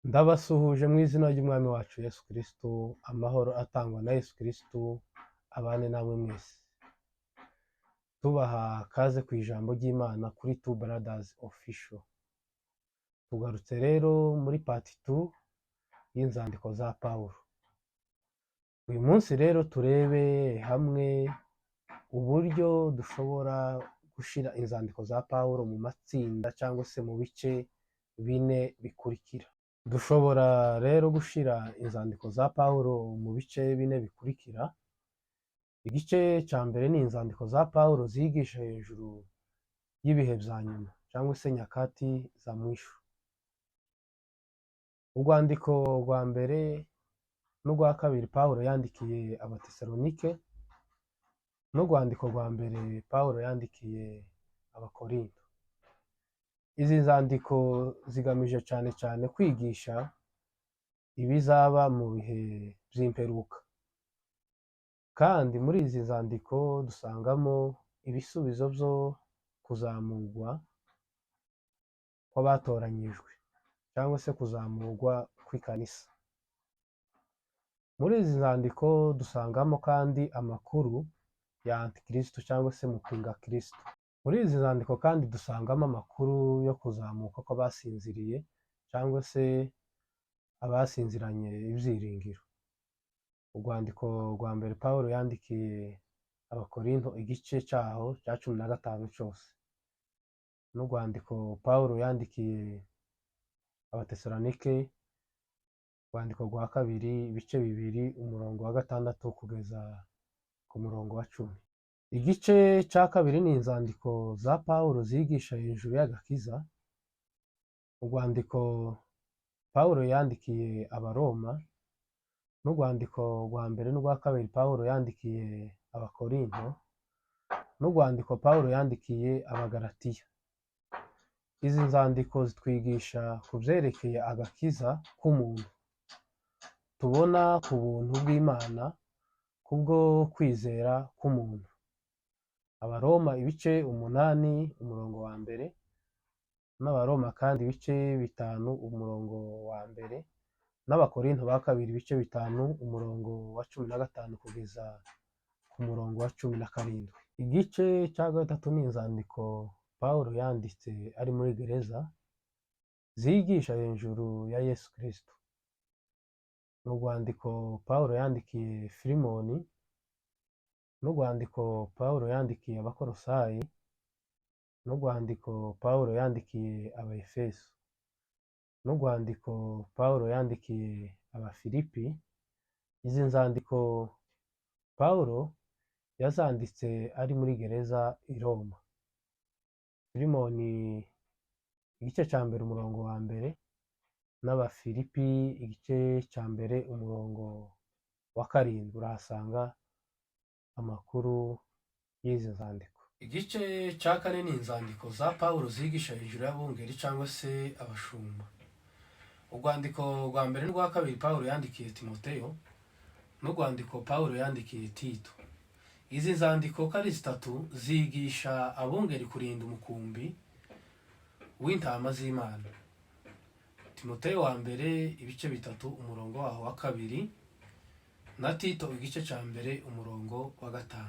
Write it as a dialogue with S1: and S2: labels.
S1: Ndabasuhuje mu izina ry'Umwami wacu Yesu Kristo, amahoro atangwa na Yesu Kristo abane namwe mwese. Tubaha kaze ku ijambo ry'Imana kuri Two Brothers Official. Tugarutse rero muri part 2 y'inzandiko za Pawulo. Uyu munsi rero turebe hamwe uburyo dushobora gushira inzandiko za Pawulo mu matsinda cyangwa se mu bice bine bikurikira. Dushobora rero gushira inzandiko za Pawulo mu bice bine bikurikira. Igice cya mbere ni inzandiko za Pawulo zigisha hejuru y'ibihe bya nyuma cyangwa se nyakati za mwisho. Urwandiko rwa mbere n'urwa kabiri Pawulo yandikiye Abatesalonike, n'urwandiko rwa mbere Pawulo yandikiye Abakorinto. Izi nzandiko zigamije cyane cyane kwigisha ibizaba mu bihe by'imperuka, kandi muri izi nzandiko dusangamo ibisubizo byo kuzamurwa kw'abatoranyijwe cyangwa se kuzamurwa kw'ikanisa. Muri izi nzandiko dusangamo kandi amakuru ya Antikristo cyangwa se mupinga Kristo. Muri izi nzandiko kandi dusangamo amakuru yo kuzamuka kw'abasinziriye cyangwa se abasinziranye ibyiringiro. Urwandiko rwa mbere Pawulo yandikiye Abakorinto igice cyaho cya 15 cyose, n'urwandiko Pawulo yandikiye Abatesalonike urwandiko rwa kabiri ibice bibiri umurongo wa 6 kugeza ku murongo wa 10. Igice cya kabiri ni inzandiko za Pawulo zigisha hejuru y'agakiza. Urwandiko Pawulo yandikiye Abaroma, n'urwandiko rwa mbere n'urwa kabiri Pawulo yandikiye Abakorinto, n'urwandiko Pawulo yandikiye Abagalatiya. Izi nzandiko zitwigisha ku byerekeye agakiza k'umuntu tubona ku buntu bw'Imana kubwo kwizera k'umuntu. Abaroma ibice 8 umurongo wa mbere, n'Abaroma kandi ibice 5 umurongo wa mbere, n'Abakorinto ba kabiri ibice 5 umurongo wa 15 kugeza ku murongo wa 17. Igice cya gatatu ni inzandiko Pawulo yanditse ari muri gereza zigisha hejuru ya Yesu Kristo. N'urwandiko Pawulo yandikiye Filimoni, n'urwandiko Pawulo yandikiye Abakolosayi, n'urwandiko Pawulo yandikiye Abaefeso, n'urwandiko Pawulo yandikiye Abafilipi. Izi nzandiko Pawulo yazanditse ari muri gereza i Roma. Filimoni igice cya mbere umurongo wa mbere, n'Abafilipi igice cya mbere umurongo wa 7 urahasanga amakuru y'izi nzandiko. Igice cya kane ni inzandiko za Pawulo zigisha hejuru y'abungeri cyangwa se abashumba. Urwandiko rwa mbere n'urwa kabiri Pawulo yandikiye Timoteyo, n'urwandiko Pawulo yandikiye Tito. Izi nzandiko kari zitatu zigisha abungeri kurinda umukumbi w'intama z'Imana. Timoteyo wa mbere ibice 3 umurongo waho wa 2, na Tito igice cya mbere umurongo wa 5.